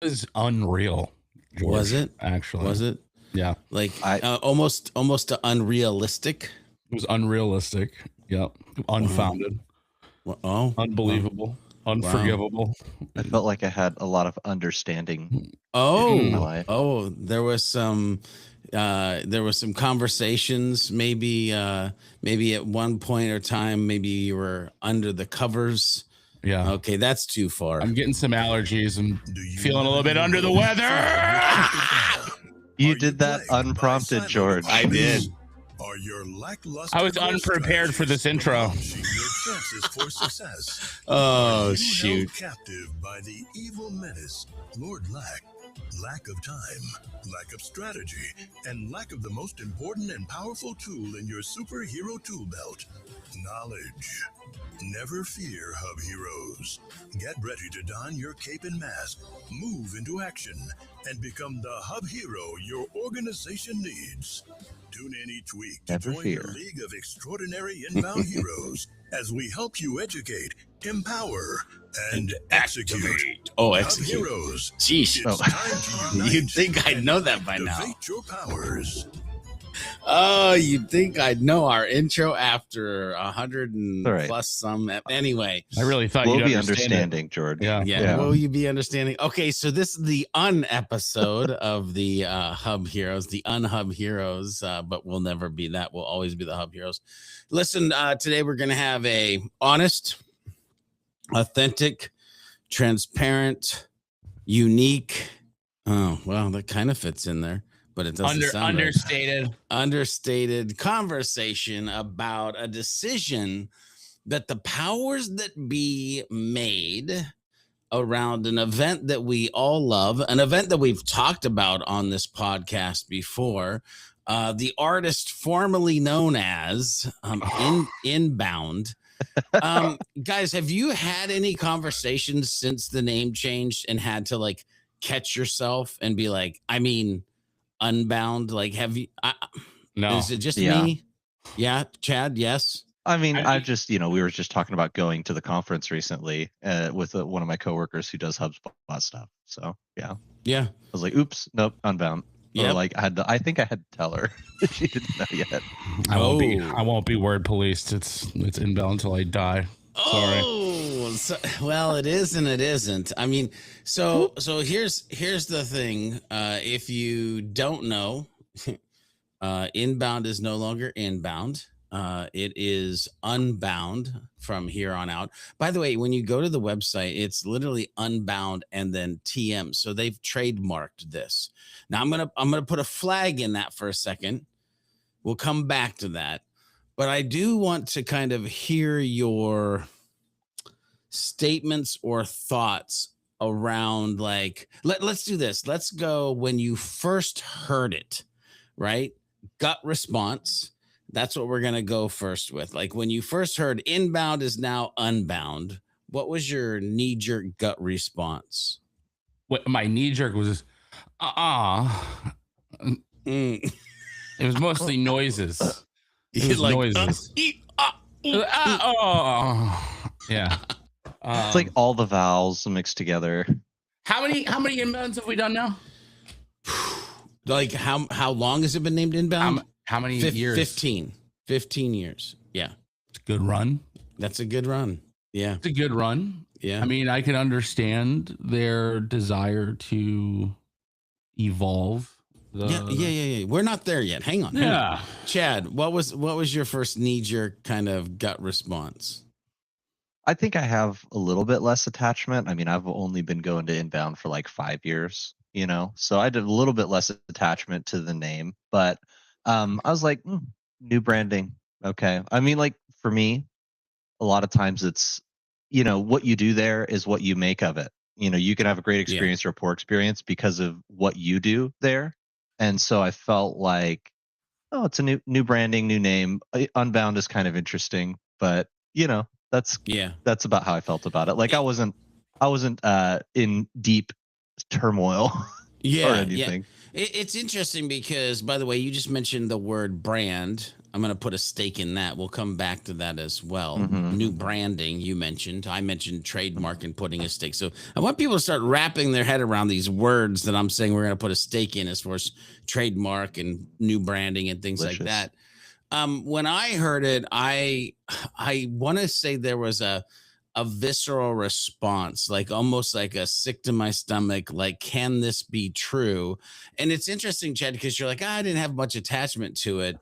was unreal. George, Was it? Actually. Was it? Yeah. Like almost unrealistic. It was unrealistic. Yep. Unfounded. Oh, Unbelievable. Unforgivable. I felt like I had a lot of understanding in my life. There was some conversations. Maybe at one point or time, maybe you were under the covers. Yeah. Okay, that's too far. I'm getting some allergies and feeling a little bit under the weather. You did that unprompted, George. I did. I was unprepared for this intro. Oh, shoot. Captive by the evil menace, Lord lack of time, lack of strategy, and lack of the most important and powerful tool in your superhero tool belt, knowledge. Never fear, HubHeroes. Get ready to don your cape and mask, move into action, and become the Hub Hero your organization needs. Tune in each week to join the League of Extraordinary Inbound Heroes as we help you educate, empower, and execute. Oh, execute. Heroes. Jeez. You'd think I'd know that by now. Activate your powers. Oh, you'd think I'd know our intro after 100 and plus some. Anyway, I really thought we'll be understanding, George. Yeah. Will you be understanding? Okay, so this is the episode of the Hub Heroes, the unhub heroes, but we'll never be that. We'll always be the Hub Heroes. Listen, today we're going to have a honest, authentic, transparent, unique. Oh, well, that kind of fits in there. But it doesn't sound understated conversation about a decision that the powers that be made around an event that we all love, an event that we've talked about on this podcast before. The artist formerly known as Inbound. Guys, have you had any conversations since the name changed and had to like catch yourself and be like, I mean, Unbound? Like, have you? No. Is it just me? Yeah, Chad. Yes. I mean, I just, we were just talking about going to the conference recently with one of my coworkers who does HubSpot stuff. So yeah. I was like, oops, nope, Unbound. Yeah. Like I think I had to tell her she didn't know yet. I won't be word policed. It's Inbound until I die. Sorry. Well, it is and it isn't. I mean, so here's the thing. If you don't know, Inbound is no longer Inbound. It is Unbound from here on out. By the way, when you go to the website, it's literally Unbound and then TM. So they've trademarked this. Now I'm gonna put a flag in that for a second. We'll come back to that. But I do want to kind of hear your statements or thoughts around, like, let's do this. Let's go when you first heard it, right? Gut response. That's what we're going to go first with. Like, when you first heard Inbound is now Unbound, what was your knee-jerk gut response? What my knee-jerk was, It was mostly noises. Noises. Yeah. It's like all the vowels mixed together. How many Inbounds have we done now? Like how long has it been named Inbound? How many years? 15 years. Yeah. It's a good run. That's a good run. Yeah. It's a good run. Yeah. I mean, I can understand their desire to evolve. Yeah. We're not there yet. Hang on. Yeah. Chad, what was your first knee-jerk kind of gut response? I think I have a little bit less attachment. I mean, I've only been going to Inbound for like 5 years, so I did a little bit less attachment to the name, but I was like, new branding. Okay. I mean, like for me, a lot of times it's, what you do there is what you make of it. You can have a great experience or a poor experience because of what you do there. And so I felt like, it's a new branding, new name. Unbound is kind of interesting, but that's about how I felt about it. Like I wasn't in deep turmoil or anything. It's interesting because, by the way, you just mentioned the word brand. I'm going to put a stake in that. We'll come back to that as well. Mhm. New branding, you mentioned. I mentioned trademark and putting a stake. So I want people to start wrapping their head around these words that I'm saying we're going to put a stake in as far as trademark and new branding and things like that. When I heard it, I want to say there was a visceral response, like almost like a sick to my stomach, like, can this be true? And it's interesting, Chad, because you're like, I didn't have much attachment to it.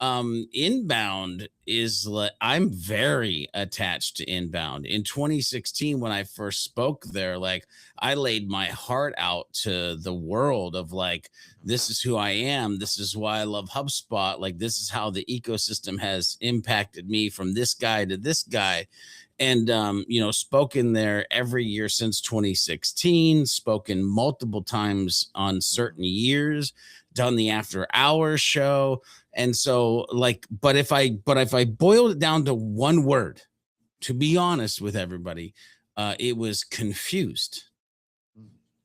Inbound is like, I'm very attached to Inbound. In 2016, when I first spoke there, like I laid my heart out to the world of like, this is who I am. This is why I love HubSpot. Like, this is how the ecosystem has impacted me from this guy to this guy. And, spoken there every year since 2016, spoken multiple times on certain years, done the after hours show. And so like, but if I boiled it down to one word, to be honest with everybody, it was confused.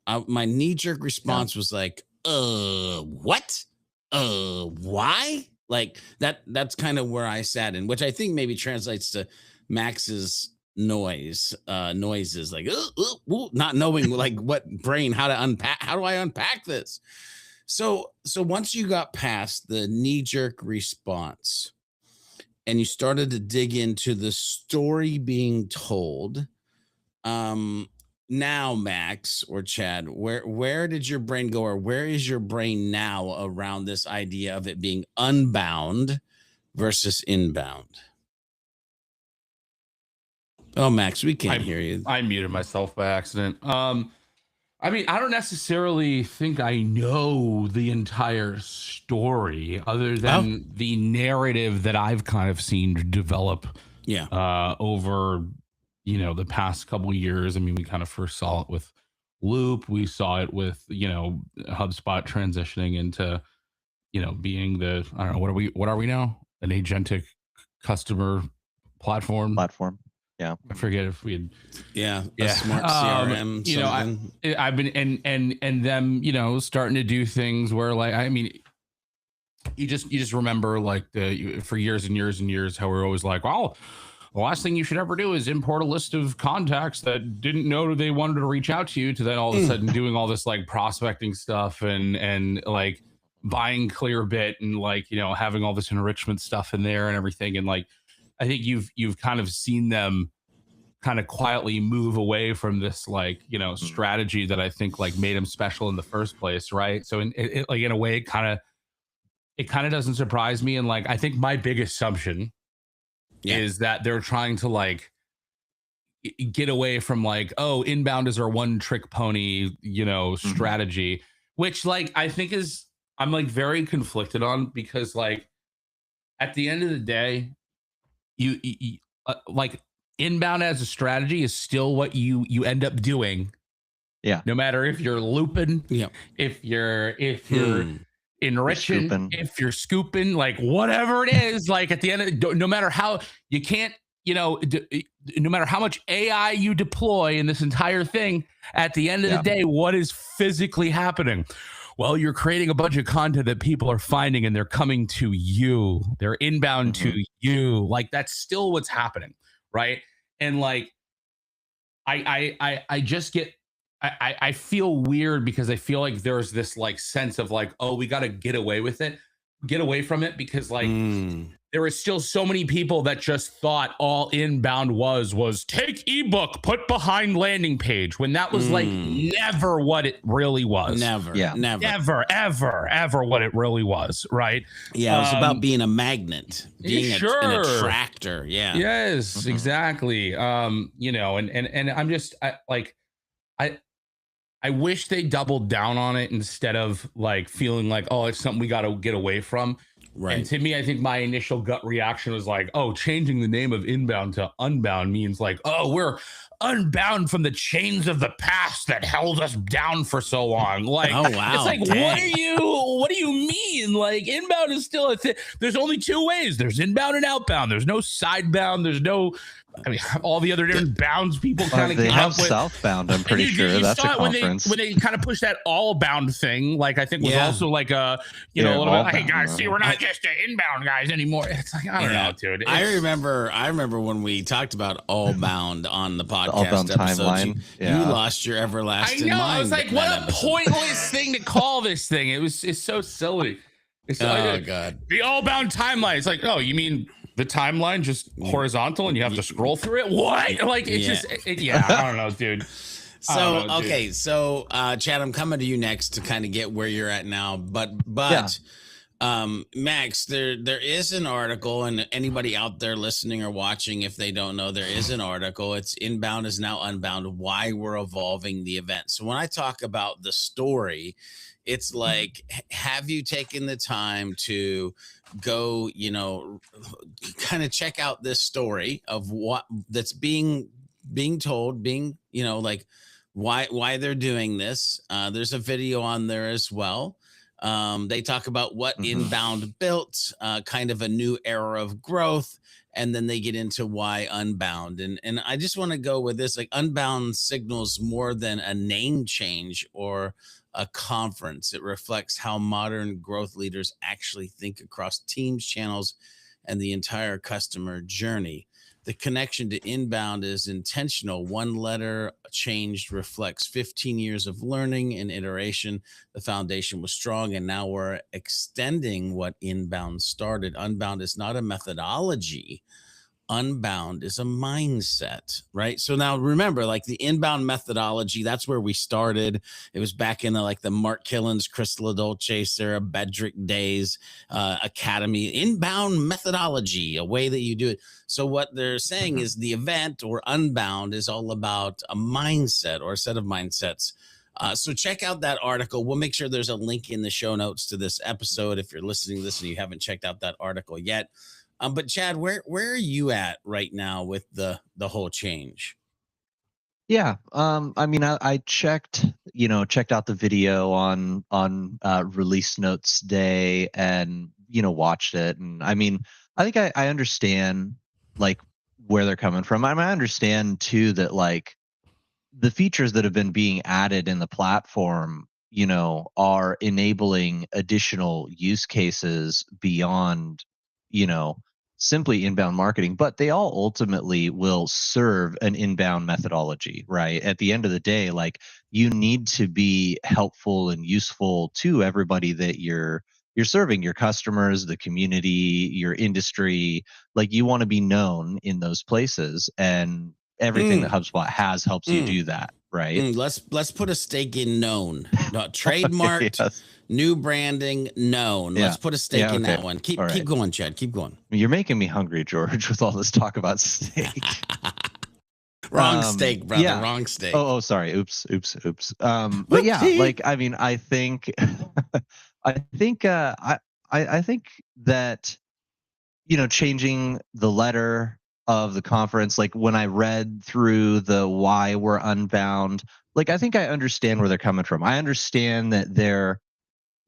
My knee-jerk response was like, what? Why? Like that's kind of where I sat in, which I think maybe translates to Max's noises, like not knowing like what brain, how to unpack, how do I unpack this? So once you got past the knee-jerk response and you started to dig into the story being told, now Max or Chad, where did your brain go, or where is your brain now around this idea of it being unbound versus inbound? Oh, Max, we can't hear you. I muted myself by accident. I mean, I don't necessarily think I know the entire story other than the narrative that I've kind of seen develop over, the past couple of years. I mean, we kind of first saw it with Loop. We saw it with, HubSpot transitioning into, being the, I don't know, what are we now? An agentic customer platform. Yeah, I forget if we had, a smart CRM. I've been and them, starting to do things where, like, I mean, you just remember like for years and years and years how we're always like, well, the last thing you should ever do is import a list of contacts that didn't know they wanted to reach out to you, to then all of a sudden doing all this like prospecting stuff and like buying Clearbit and like, having all this enrichment stuff in there and everything. And like, I think you've kind of seen them kind of quietly move away from this like, strategy that I think like made them special in the first place. Right. So in a way, it kind of doesn't surprise me. And like, I think my big assumption is that they're trying to like get away from like, oh, inbound is our one trick pony, strategy, which like, I think I'm like very conflicted on, because like at the end of the day, you like inbound as a strategy is still what you end up doing. Yeah. No matter if you're looping, if you're enriching, if you're scooping, like whatever it is, like at the end of no matter how you can't, no matter how much AI you deploy in this entire thing, at the end of the day, what is physically happening? Well, you're creating a bunch of content that people are finding and they're coming to you. They're inbound to you. Like that's still what's happening. Right. And like, I just get, I feel weird because I feel like there's this like sense of like, oh, we got to get away from it because like there is still so many people that just thought all inbound was take ebook, put behind landing page, when that was like never what it really was. Never ever what it really was. Right. Yeah. It was about being a magnet, being an attractor. Yeah. Yes, exactly. And I'm just I wish they doubled down on it instead of like feeling like, oh, it's something we got to get away from. Right. And to me, I think my initial gut reaction was like, oh, changing the name of inbound to unbound means like, oh, we're unbound from the chains of the past that held us down for so long. Like, Oh, wow. it's like, Dang. what do you mean? Like, inbound is still a thing. There's only two ways. There's inbound and outbound. There's no sidebound. There's no, I mean, all the other different bounds people kind of they came have up with. southbound. I'm pretty You sure that's a saw it conference. when they kind of pushed that all bound thing. Like, I think was also like a, you know, a little bit, hey guys, see, we're not just the inbound guys anymore. It's like, I don't know, dude. I remember when we talked about all bound on the podcast all bound episodes, timeline. you lost your everlasting I know. mind. I was like, what a pointless thing to call this thing. It's so silly. It's God. The all bound timeline. It's like, oh, you mean the timeline just horizontal and you have to scroll through it? What? Like, it's just, I don't know, dude. So, okay. So, Chad, I'm coming to you next to kind of get where you're at now. But Max, there is an article, and anybody out there listening or watching, if they don't know, there is an article. It's Inbound is Now Unbound, Why We're Evolving the Event. So when I talk about the story, it's like, have you taken the time to go, you know, kind of check out this story of what that's being told, you know, like why they're doing this. There's a video on there as well. They talk about what Inbound built, kind of a new era of growth, and then they get into why Unbound. And I just want to go with this, like, Unbound signals more than a name change or a conference. It reflects how modern growth leaders actually think across teams, channels, and the entire customer journey. The connection to Inbound is intentional. One letter changed reflects 15 years of learning and iteration. The foundation was strong, and now we're extending what Inbound started. Unbound is not a methodology. Unbound is a mindset, right? So now remember, like, the inbound methodology, that's where we started. It was back in the Mark Killens, Chris LaDolce, Sarah Bedrick days, Academy. Inbound methodology, a way that you do it. So what they're saying is the event, or Unbound, is all about a mindset or a set of mindsets. So check out that article. We'll make sure there's a link in the show notes to this episode if you're listening to this and you haven't checked out that article yet. But Chad, where are you at right now with the whole change? Yeah. I mean, I checked out the video on release notes day, and, watched it. And I mean, I think I understand, like, where they're coming from. I understand too that, like, the features that have been being added in the platform, are enabling additional use cases beyond, simply inbound marketing, but they all ultimately will serve an inbound methodology, right? At the end of the day, like, you need to be helpful and useful to everybody that you're serving, your customers, the community, your industry. Like, you want to be known in those places, and everything that HubSpot has helps you do that, right? Let's put a stake in known. Not trademarked. Yes. New branding, known. Yeah. Let's put a stake in that one. Keep going, Chad. Keep going. You're making me hungry, George, with all this talk about steak. Wrong steak, brother. Yeah. Wrong steak. Oh, sorry. Oops. But yeah, like, I mean, I think, I think that, changing the letter of the conference, like, when I read through the why we're unbound, like, I think I understand where they're coming from. I understand that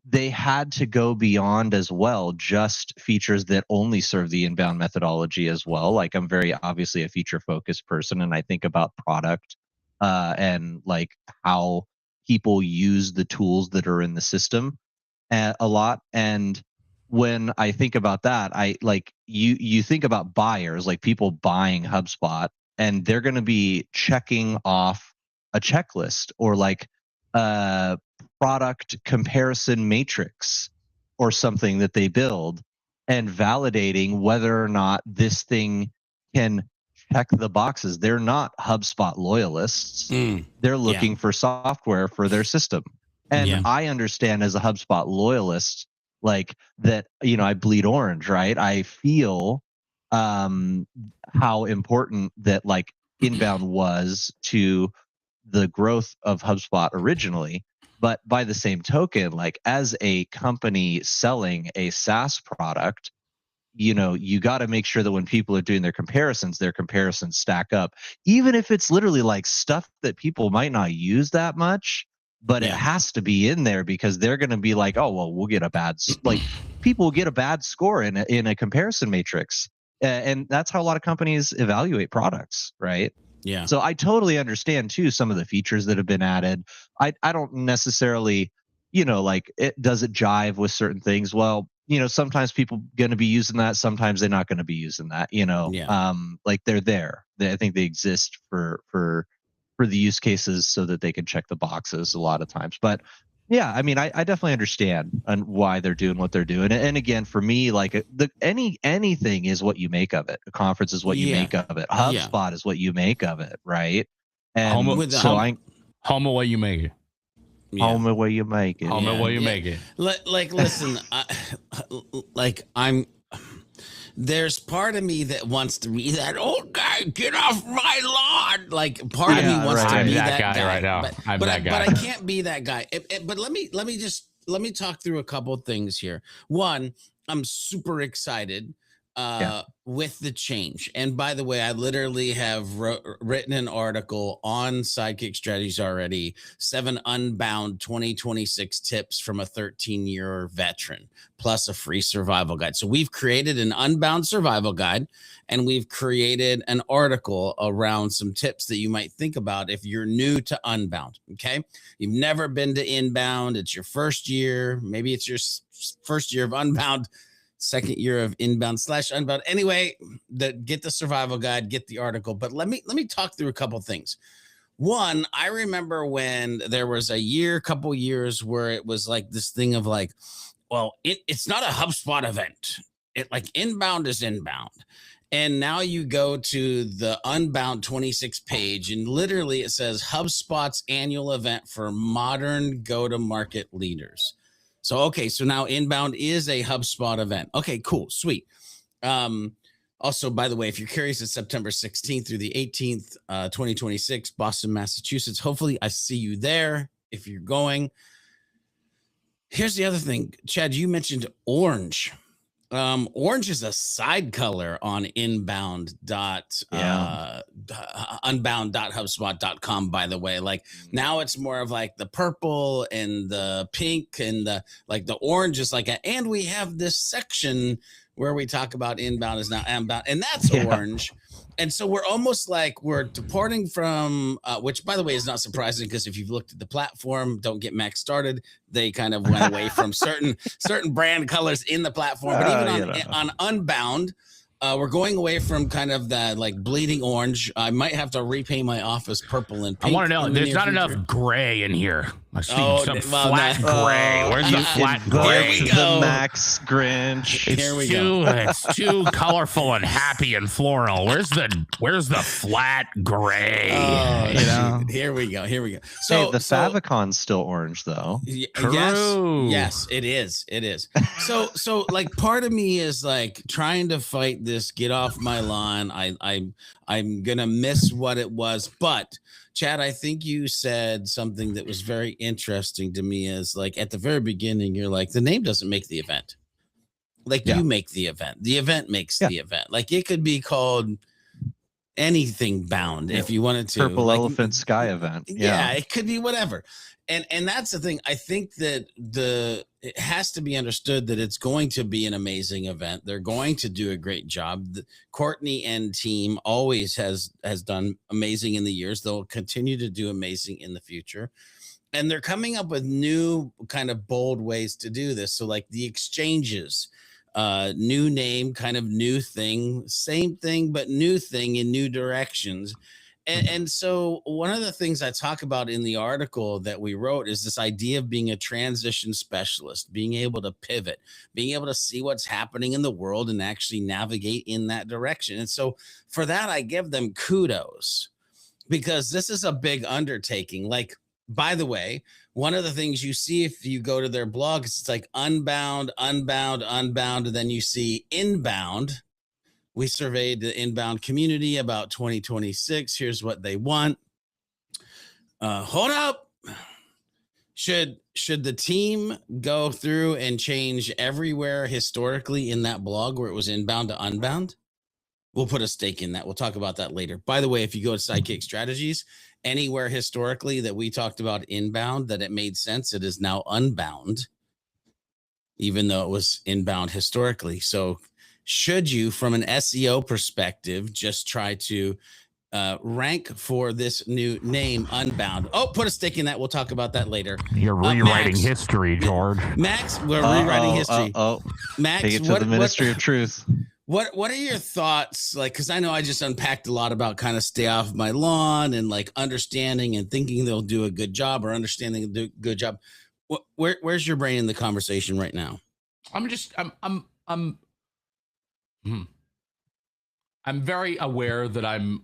they had to go beyond as well, just features that only serve the inbound methodology as well. Like, I'm very obviously a feature focused person, and I think about product and, like, how people use the tools that are in the system a lot. And when I think about that, I like, you think about buyers, like people buying HubSpot, and they're going to be checking off a checklist, or like product comparison matrix or something that they build, and validating whether or not this thing can check the boxes. They're not HubSpot loyalists. They're looking for software for their system. And I understand, as a HubSpot loyalist, like, that, I bleed orange, right? I feel how important that, like, inbound was to the growth of HubSpot originally. But by the same token, like, as a company selling a SaaS product, you got to make sure that when people are doing their comparisons stack up, even if it's literally like stuff that people might not use that much, but it has to be in there because they're going to be like, oh, well, we'll get a bad, like people will get a bad score in a comparison matrix. And that's how a lot of companies evaluate products, right? Yeah. So I totally understand too some of the features that have been added. I don't necessarily, like does it jive with certain things? Well, sometimes people going to be using that, sometimes they're not going to be using that. Like they're there. I think they exist for the use cases so that they can check the boxes a lot of times. But yeah, I mean, I definitely understand and why they're doing what they're doing. And again, for me, like anything is what you make of it. A conference is what you make of it. HubSpot is what you make of it, right? And home away you make it. Home away you make it. Home away you make it. Like, listen, there's part of me that wants to be that old guy, get off my lawn. Like part of me wants to be that guy right now. But I can't be that guy. But let me talk through a couple of things here. One, I'm super excited with the change. And by the way, I literally have written an article on Sidekick Strategies already, 7 Unbound 2026 tips from a 13-year veteran, plus a free survival guide. So we've created an Unbound survival guide, and we've created an article around some tips that you might think about if you're new to Unbound, okay? You've never been to Inbound. It's your first year. Maybe it's your first year of Unbound, second year of Inbound/Unbound. Anyway, get the survival guide, get the article. But let me talk through a couple things. One, I remember when there was a couple years where it was like this thing of like, well, it's not a HubSpot event. It like Inbound is Inbound. And now you go to the Unbound 26 page, and literally it says HubSpot's annual event for modern go-to-market leaders. So, okay, so now Inbound is a HubSpot event. Okay, cool, sweet. Also, by the way, if you're curious, it's September 16th through the 18th, 2026, Boston, Massachusetts. Hopefully, I see you there if you're going. Here's the other thing. Chad, you mentioned orange. Orange is a side color on unbound.hubspot.com, by the way. Like now it's more of like the purple and the pink and the orange is like and we have this section where we talk about Inbound is now Unbound, and that's orange. And so we're almost like we're departing from, which by the way is not surprising because if you've looked at the platform, don't get Max started. They kind of went away from certain brand colors in the platform, but even on Unbound, we're going away from kind of that like bleeding orange. I might have to repaint my office purple and pink. I want to know, there's not enough gray in here. I see some flat gray. Where's the flat gray? Here we go. The Max Grinch. Here we go. It's too colorful and happy and floral. Where's the flat gray? Here we go. So hey, the favicon still orange though. Yes, it is. So like part of me is like trying to fight this, get off my lawn. I'm gonna miss what it was, but Chad, I think you said something that was very interesting to me is like at the very beginning, you're like, the name doesn't make the event. Like you make the event. The event makes the event. Like it could be called anything bound if you wanted to. Purple Elephant Sky event. Yeah, it could be whatever. And that's the thing. I think that it has to be understood that it's going to be an amazing event. They're going to do a great job. Courtney and team always has done amazing in the years. They'll continue to do amazing in the future. And they're coming up with new kind of bold ways to do this. So like the exchanges, new name, kind of new thing, same thing, but new thing in new directions. And so one of the things I talk about in the article that we wrote is this idea of being a transition specialist, being able to pivot, being able to see what's happening in the world and actually navigate in that direction. And so for that, I give them kudos because this is a big undertaking. Like, by the way, one of the things you see if you go to their blog, it's like Unbound, and then you see Inbound. We surveyed the Inbound community about 2026. Here's what they want. Hold up. should the team go through and change everywhere historically in that blog where it was inbound to unbound? We'll put a stake in that. We'll talk about that later. By the way, if you go to Sidekick Strategies, anywhere historically that we talked about inbound that it made sense, it is now unbound, even though it was inbound historically. So should you, from an SEO perspective, just try to rank for this new name, Unbound? Oh, put a stick in that. We'll talk about that later. You're rewriting history, George. Max, we're rewriting history. Max, take it to the Ministry of Truth. What are your thoughts? Like, because I know I just unpacked a lot about kind of stay off my lawn and like understanding and thinking they'll do a good job or understanding they'll do a good job. Where's your brain in the conversation right now? I'm very aware that I'm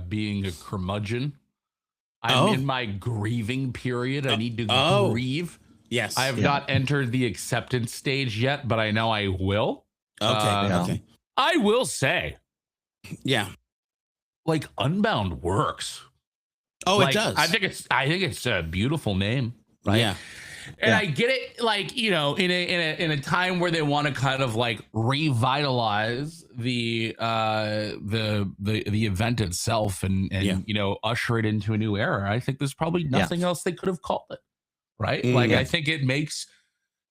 being a curmudgeon. I'm in my grieving period. I need to grieve. Yes. I have not entered the acceptance stage yet, but I know I will. Okay. I will say, yeah, like Unbound works. Oh, like, it does. I think it's a beautiful name, right? Yeah. And I get it, like, you know, in a time where they want to kind of like revitalize the event itself and you know, usher it into a new era. I think there's probably nothing else they could have called it, right? Like, I think it makes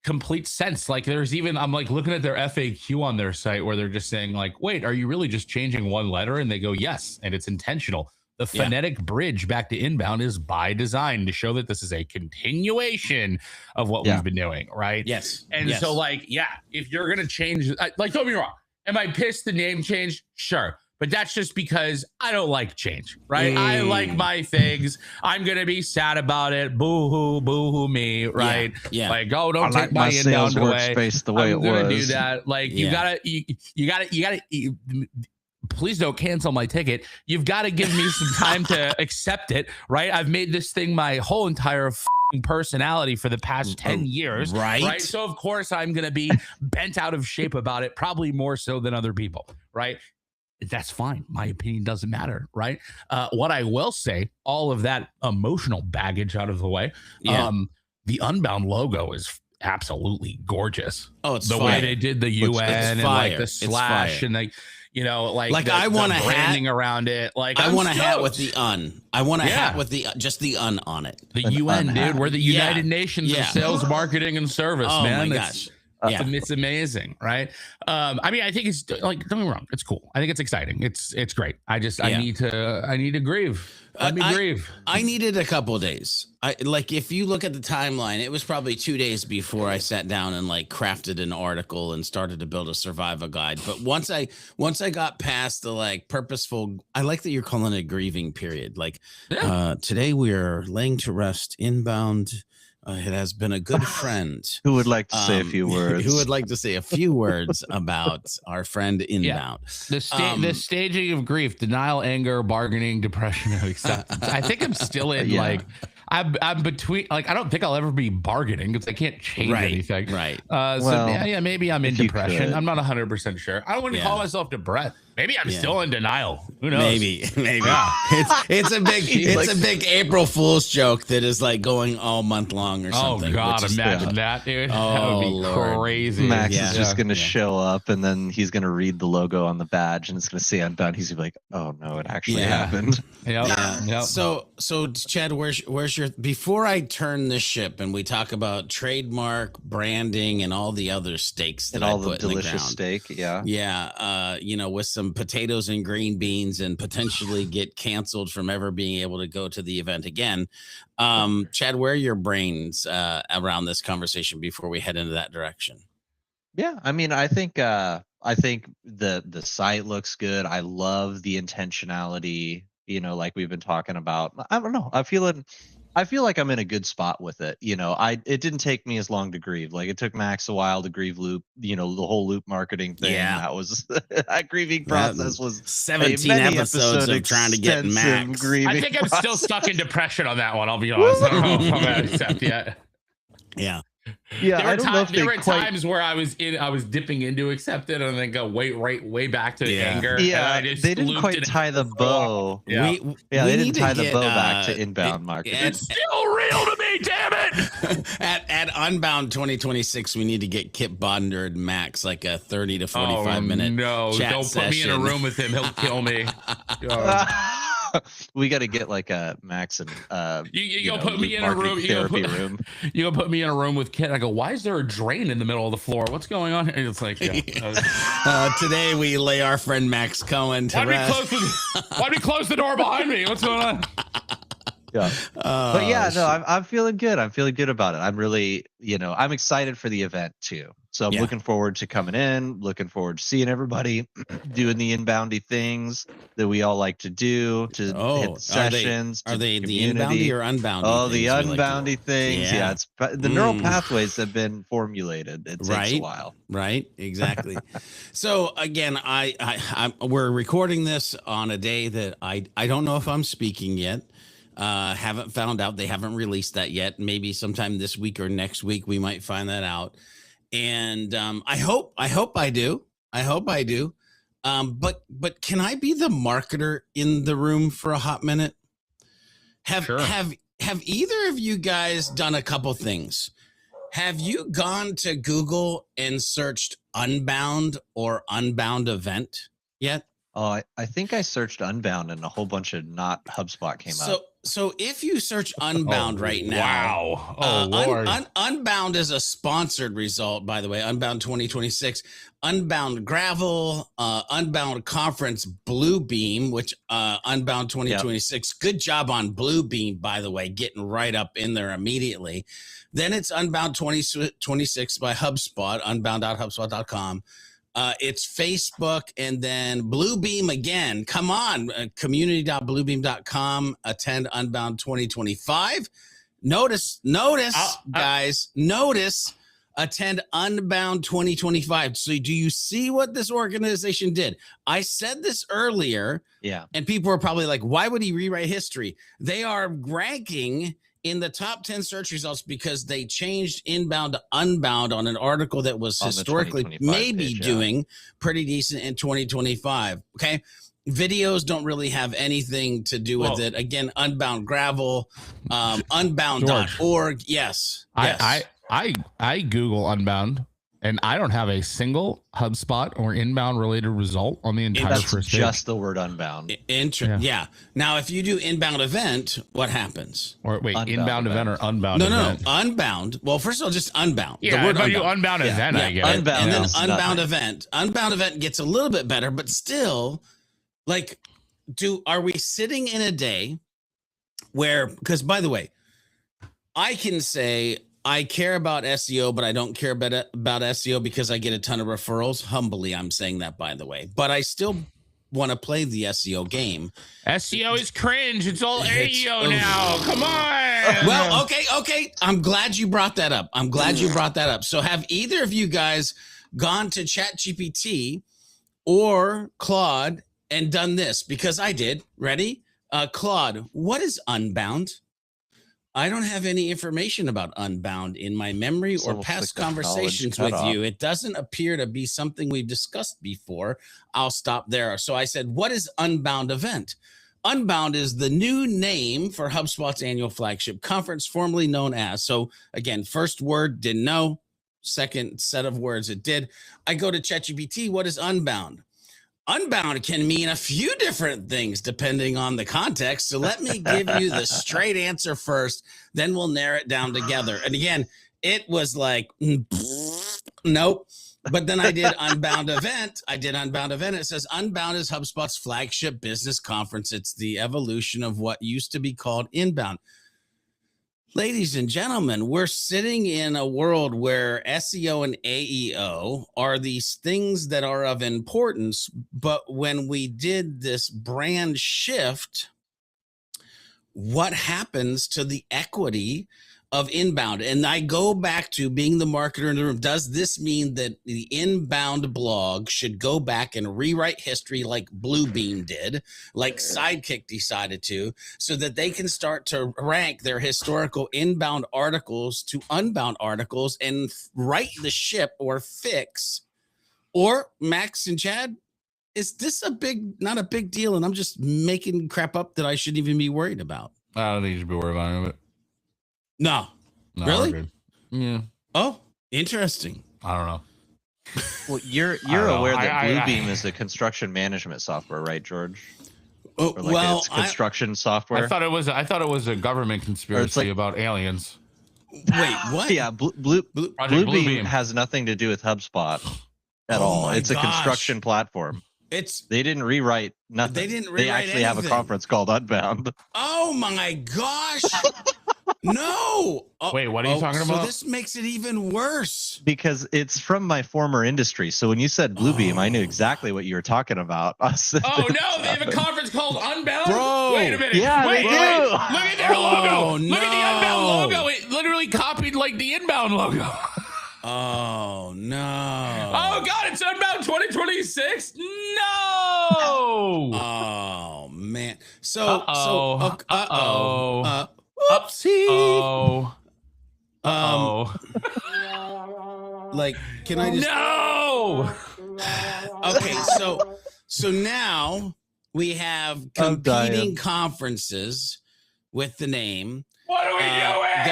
complete sense. Like, there's even, I'm like looking at their FAQ on their site where they're just saying like, wait, are you really just changing one letter? And they go, yes, and it's intentional. The phonetic bridge back to inbound is by design to show that this is a continuation of what we've been doing, right? Yes. And so, like, if you're going to change, like, don't be wrong. Am I pissed the name changed? Sure. But that's just because I don't like change, right? I like my things. I'm going to be sad about it. Boo-hoo me, right? Yeah. Like, oh, don't I take like my sales inbound away. workspace the way I'm it gonna was. do that. Like, you gotta, please don't cancel my ticket. You've got to give me some time to accept it, right? I've made this thing my whole entire personality for the past 10 years, right? So of course I'm going to be bent out of shape about it, probably more so than other people, right? That's fine. My opinion doesn't matter, right? What I will say, all of that emotional baggage out of the way, the Unbound logo is absolutely gorgeous. Oh, it's the way they did the UN and like the slash and like, you know, like I want a branding hat around it. Like, I want a hat with the un. I want a hat with the just the un on it. The UN, dude. We're the United Nations of sales, marketing, and service, man. My gosh. It's amazing, right? I mean, I think it's like, don't get me wrong, it's cool. I think it's exciting. It's great. I need to grieve. Let me grieve. I needed a couple of days. Like, if you look at the timeline, it was probably 2 days before I sat down and like crafted an article and started to build a survival guide. But once I got past the like purposeful, I like that you're calling it a grieving period. Like, today we are laying to rest inbound. It has been a good friend. Who would like to say a few words? Who would like to say a few words about our friend inbound? The staging of grief: denial, anger, bargaining, depression, and acceptance. I think I'm still in like I'm between. Like, I don't think I'll ever be bargaining because I can't change anything. Right. So maybe I'm in depression. I'm not 100% sure. I wouldn't call myself depressed. Maybe I'm still in denial. Who knows? Maybe. Yeah. It's a big April Fool's joke that is like going all month long or something. Oh God, imagine that, dude. That would be Lord. crazy. Max is just gonna show up and then he's gonna read the logo on the badge and it's gonna say Unbound. He's gonna be like, oh no, it actually happened. Yep. So Chad, where's your, before I turn this ship and we talk about trademark, branding, and all the other steaks that and all I the put in the delicious ground. steak, you know, with some potatoes and green beans and potentially get canceled from ever being able to go to the event again. Chad, where are your brains around this conversation before we head into that direction? Yeah, I mean, I think the site looks good. I love the intentionality, you know, like we've been talking about. I don't know. I feel like I'm in a good spot with it. You know, it didn't take me as long to grieve. Like, it took Max a while to grieve loop, you know, the whole loop marketing thing. Yeah. That was that grieving process was 17 episodes of trying to get Max. I think I'm still stuck in depression on that one. I'll be honest. I don't know if I'm going to accept yet. Yeah. Yeah, there were times where I was dipping into accepted and then go way back to anger. Yeah, they didn't quite tie the bow. Yeah, they didn't tie the bow back to inbound marketing. It's still real to me, damn it. at Unbound 2026, we need to get Kip Bodner and Max like a 30 to 45 minute. No, chat don't put me in a session. room with him. He'll kill me. We got to get like a Max and You go put me in a room. room. You go put me in a room with Kit. I go, why is there a drain in the middle of the floor? What's going on? And it's like, Today we lay our friend Max Cohen to rest. Why'd we close the door behind me? What's going on? Yeah. But yeah, no, I'm feeling good. I'm feeling good about it. I'm really, I'm excited for the event too. So I'm looking forward to coming in, looking forward to seeing everybody doing the inboundy things that we all like to do, to hit the sessions. Are they the inboundy or unboundy? Oh, the unboundy things. Yeah. It's the neural pathways have been formulated. It takes a while. Right. Exactly. So again, we're recording this on a day that I don't know if I'm speaking yet. Haven't found out. They haven't released that yet. Maybe sometime this week or next week we might find that out. And I hope I do. But can I be the marketer in the room for a hot minute? Have either of you guys done a couple things? Have you gone to Google and searched Unbound or Unbound event yet? Oh, I think I searched Unbound and a whole bunch of not HubSpot came up. So if you search Unbound right now, wow, Lord. Unbound is a sponsored result, by the way. Unbound 2026, Unbound Gravel, Unbound Conference Bluebeam, which Unbound 2026. Yep. Good job on Bluebeam, by the way, getting right up in there immediately. Then it's Unbound 2026 by HubSpot, unbound.hubspot.com. It's Facebook and then Bluebeam again. Come on, community.bluebeam.com. Attend Unbound 2025. Notice, guys, attend Unbound 2025. So do you see what this organization did? I said this earlier. Yeah. And people are probably like, why would he rewrite history? They are ranking in the top 10 search results because they changed inbound to unbound on an article that was historically maybe doing pretty decent in 2025. Okay. Videos don't really have anything to do with it. Again, Unbound Gravel, unbound.org. Yes. I Google Unbound and I don't have a single HubSpot or inbound related result on the entire first page. Just the word unbound. Yeah. Now, if you do inbound event, what happens? Or wait, inbound event or unbound event? No, unbound. Well, first of all, just unbound. Yeah, the word unbound. You unbound event, I get it. And then unbound event. Unbound event gets a little bit better, but still, like, are we sitting in a day where, because by the way, I can say, I care about SEO, but I don't care about SEO because I get a ton of referrals. Humbly, I'm saying that, by the way. But I still want to play the SEO game. SEO is cringe. It's all AEO now. Come on. Well, okay. I'm glad you brought that up. So have either of you guys gone to ChatGPT or Claude and done this? Because I did. Ready? Claude, what is Unbound? I don't have any information about Unbound in my memory or past conversations with you. It doesn't appear to be something we've discussed before. I'll stop there. So I said, what is Unbound event? Unbound is the new name for HubSpot's annual flagship conference, formerly known as. So again, first word, didn't know. Second set of words, it did. I go to ChatGPT. What is Unbound? Unbound can mean a few different things depending on the context. So let me give you the straight answer first, then we'll narrow it down together. And again, it was like, nope. But then I did Unbound event. It says Unbound is HubSpot's flagship business conference. It's the evolution of what used to be called Inbound. Ladies and gentlemen, we're sitting in a world where SEO and AEO are these things that are of importance. But when we did this brand shift, what happens to the equity of inbound? And I go back to being the marketer in the room. Does this mean that the inbound blog should go back and rewrite history like Bluebeam did, like Sidekick decided to, so that they can start to rank their historical inbound articles to unbound articles and right the ship or fix? Or Max and Chad, is this not a big deal? And I'm just making crap up that I shouldn't even be worried about. I don't think you should be worried about it. No. No, Really? we're good. Yeah. Oh, interesting. I don't know. Well, you're don't know. aware that I- Bluebeam is a construction management software, right, George? Oh, Or like it's construction software. I thought it was a government conspiracy like- about aliens. wait, what? Yeah, Project Bluebeam has nothing to do with HubSpot at Oh all. my It's a gosh. construction platform. They didn't rewrite nothing. They didn't They rewrite actually have a anything. conference called Unbound. Oh my gosh. No. Oh, Wait, what are you talking so about? this makes it even worse. Because it's from my former industry. So when you said Bluebeam, I knew exactly what you were talking about. Oh no, they have a conference called Unbound. Bro. Wait a minute. Yeah, wait, they wait. do. Look at their logo. Look at the no. Unbound logo. It literally copied like the Inbound logo. Oh no. Oh god, it's Unbound 2026. No. Oh man. Uh-oh. Whoopsie. Oh. Like, can I just? No. Okay, so now we have I'm dying. competing conferences with the name. What are we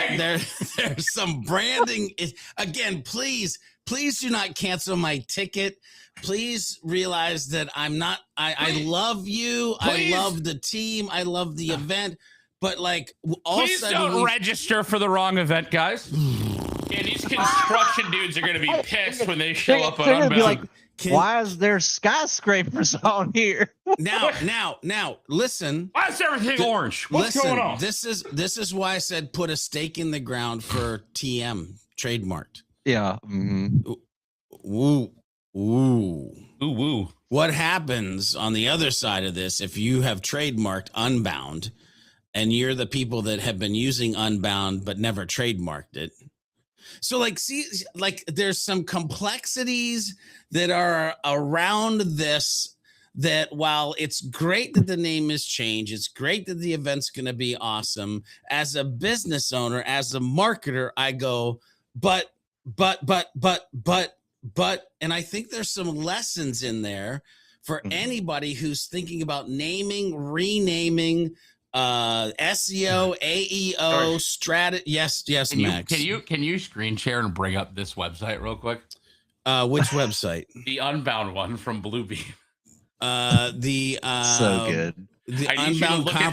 doing? There's some branding. Again, please do not cancel my ticket. Please realize that I'm not. I love you. Please. I love the team. I love the event. But like, all Please of a sudden don't register for the wrong event, guys. Yeah, these construction dudes are gonna be pissed when they show up on They're gonna be Unbound. like, why is there skyscrapers on here? now, listen. Why is everything orange? What's Listen, going on? this is why I said put a stake in the ground for TM trademarked. Yeah. Mm-hmm. Woo. Ooh, woo. What happens on the other side of this if you have trademarked Unbound and you're the people that have been using Unbound but never trademarked it? So like there's some complexities that are around this, that while it's great that the name is changed, it's great that the event's going to be awesome. As a business owner, as a marketer, I go, but, and I think there's some lessons in there for anybody who's thinking about naming, renaming, SEO, AEO, strategy. Yes, Max. Can you screen share and bring up this website real quick? Which website? The Unbound one from Bluebeam. So good. The I need you to Unbound look at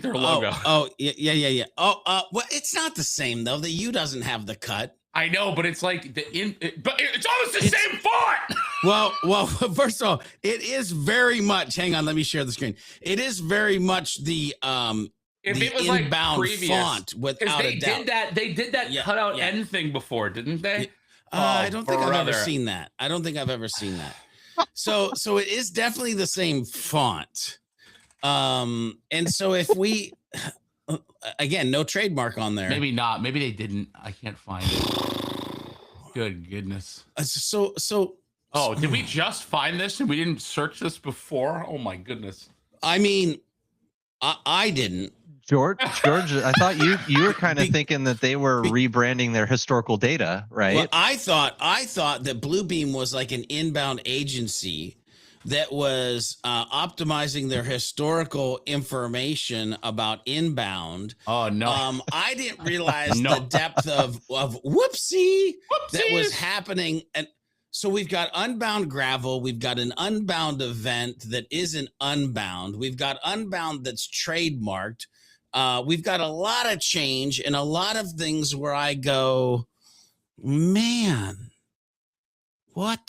their conference. Oh, Yeah. Well, it's not the same though. The U doesn't have the cut. I know, but it's like but it's almost the same font. Well, first of all, it is very much. Hang on, let me share the screen. It is very much the If the it was like Inbound previous, font, without a doubt. They did that cutout end thing before, didn't they? I don't think I've ever brother. seen that. So it is definitely the same font. And so if we again, no trademark on there. Maybe not. Maybe they didn't. I can't find it. Good goodness. So did we just find this and we didn't search this before? Oh my goodness. I mean, I didn't. George, I thought you were kind of thinking that they were rebranding their historical data, right? Well, I thought that Bluebeam was like an inbound agency that was optimizing their historical information about inbound. Oh no! I didn't realize the depth of whoopsie that was happening. And so we've got Unbound Gravel, we've got an Unbound event that isn't Unbound, we've got Unbound that's trademarked. We've got a lot of change and a lot of things where I go, man, what?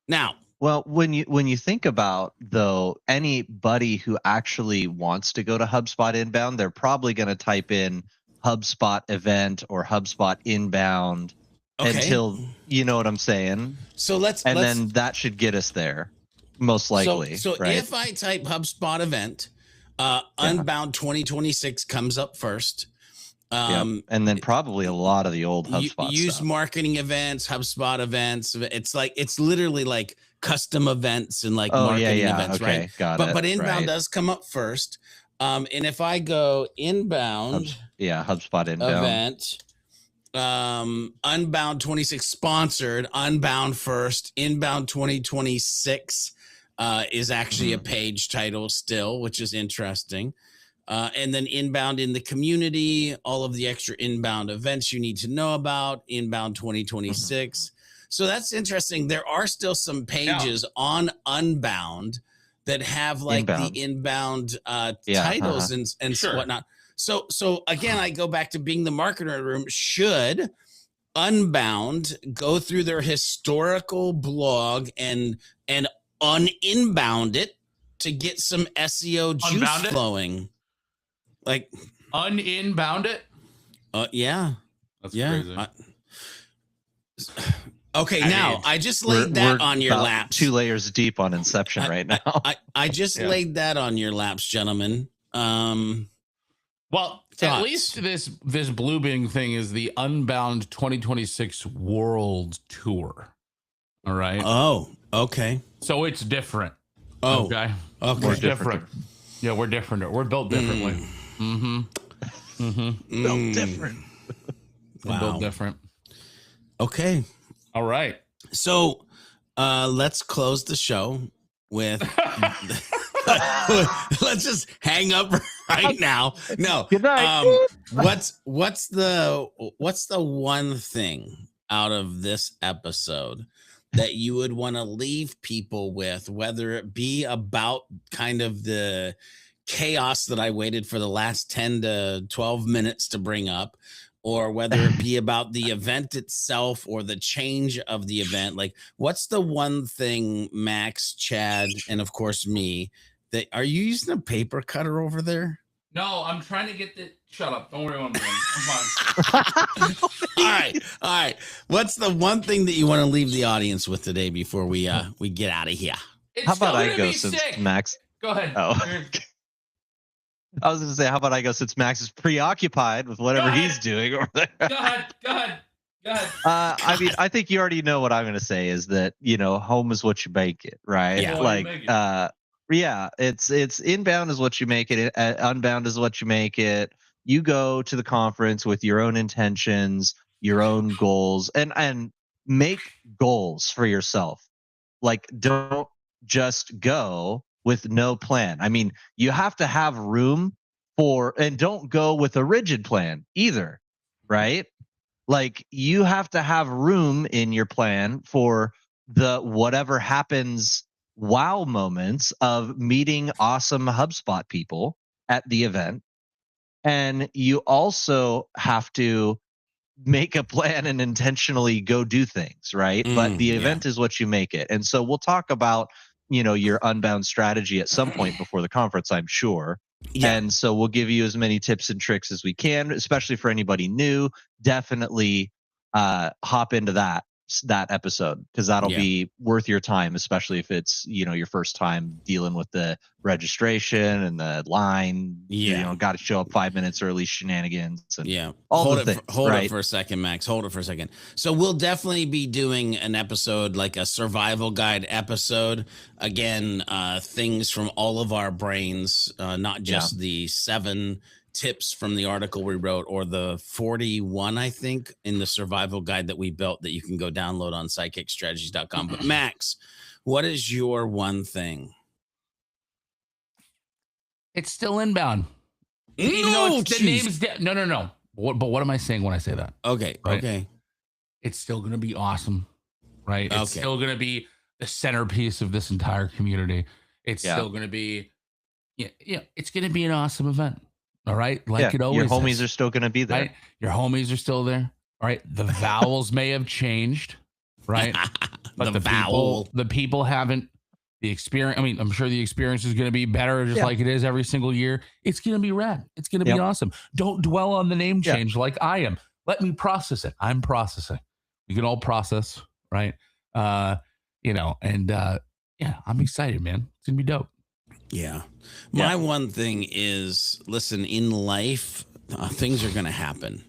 Now, well, when you think about, though, anybody who actually wants to go to HubSpot Inbound, they're probably going to type in HubSpot event or HubSpot Inbound until, you know what I'm saying? So then that should get us there, most likely. So right? if I type HubSpot event, Unbound 2026 comes up first. And then probably a lot of the old HubSpot use stuff. marketing events, HubSpot events. It's literally like custom events and like marketing events, okay, right? Got it. But Inbound right. does come up first. And if I go Inbound, HubSpot Inbound event, Unbound 26 sponsored, Unbound first, Inbound 2026 is actually a page title still, which is interesting. And then inbound in the community, all of the extra inbound events you need to know about, inbound 2026. So that's interesting. There are still some pages on Unbound that have like Inbound. the inbound Yeah, titles and Sure. whatnot. So again, I go back to being the marketer in the room. Should Unbound go through their historical blog and uninbound it to get some SEO juice Unbound it? flowing? Like Uninbound it? yeah. That's Yeah. crazy. Okay, I now mean, I just laid that on your about laps. 2 layers deep on Inception right now. I just Yeah. laid that on your laps, gentlemen. Well, Thoughts? at least this Blue Bing thing is the Unbound 2026 World Tour. All right. Oh, okay. So it's different. Oh, Okay. okay. We're different. Yeah, we're different. We're built differently. Mm-hmm. Mm-hmm. Built different. We're Wow. built different. Okay. All right. So let's close the show with let's just hang up right now. No. Good night. What's the one thing out of this episode that you would want to leave people with, whether it be about kind of the chaos that I waited for the last 10 to 12 minutes to bring up, or whether it be about the event itself or the change of the event? Like, what's the one thing, Max, Chad, and of course me, that are you using a paper cutter over there? No, I'm trying to get the. Shut up! Don't worry, I'm fine. All right. What's the one thing that you want to leave the audience with today before we get out of here? It's How about still I gonna go be since sick. Max? Go ahead. Oh. I was going to say, how about I go since Max is preoccupied with whatever Go he's ahead. doing over there? Go ahead. I mean, I think you already know what I'm going to say is that, home is what you make it, right? Yeah. Like, yeah, it's inbound is what you make it. Unbound is what you make it. You go to the conference with your own intentions, your own goals, and make goals for yourself. Like, don't just go with no plan. I mean, you have to have room and don't go with a rigid plan either, right? Like, you have to have room in your plan for the whatever happens wow moments of meeting awesome HubSpot people at the event. And you also have to make a plan and intentionally go do things, right? But the event is what you make it. And so we'll talk about, your Unbound strategy at some point before the conference, I'm sure. Yeah. And so we'll give you as many tips and tricks as we can, especially for anybody new. Definitely hop into that episode, because that'll be worth your time, especially if it's, your first time dealing with the registration and the line. Got to show up 5 minutes early shenanigans. And Hold it for a second, Max. Hold it for a second. So we'll definitely be doing an episode, like a survival guide episode. Again, things from all of our brains, not just the 7 tips from the article we wrote, or the 41, I think, in the survival guide that we built that you can go download on psychicstrategies.com. But Max, what is your one thing? It's still inbound. No. But what am I saying when I say that? Okay. Right? Okay. It's still going to be awesome, right? It's Okay. still going to be the centerpiece of this entire community. It's still going to be, it's going to be an awesome event. All right. Like it always your homies is, are still going to be there. right? Your homies are still there. All right. The vowels may have changed, right? But the people haven't. The experience, I mean, I'm sure the experience is going to be better, just like it is every single year. It's going to be rad. It's going to be awesome. Don't dwell on the name change like I am. Let me process it. I'm processing. We can all process, right? I'm excited, man. It's going to be dope. Yeah. My one thing is, listen, in life, things are going to happen.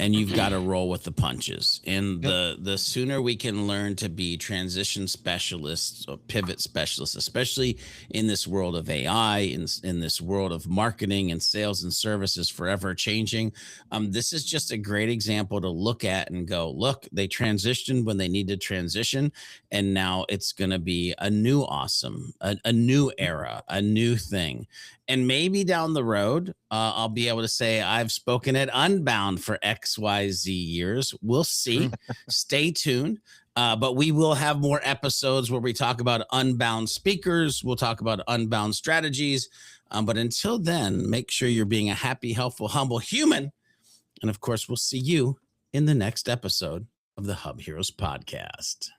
and you've got to roll with the punches. And the sooner we can learn to be transition specialists or pivot specialists, especially in this world of AI, in this world of marketing and sales and services forever changing, this is just a great example to look at and go, look, they transitioned when they need to transition, and now it's going to be a new awesome, a new era, a new thing. And maybe down the road, I'll be able to say I've spoken at Unbound for XYZ years. We'll see. Stay tuned. But we will have more episodes where we talk about Unbound speakers. We'll talk about Unbound strategies. But until then, make sure you're being a happy, helpful, humble human. And of course, we'll see you in the next episode of the Hub Heroes podcast.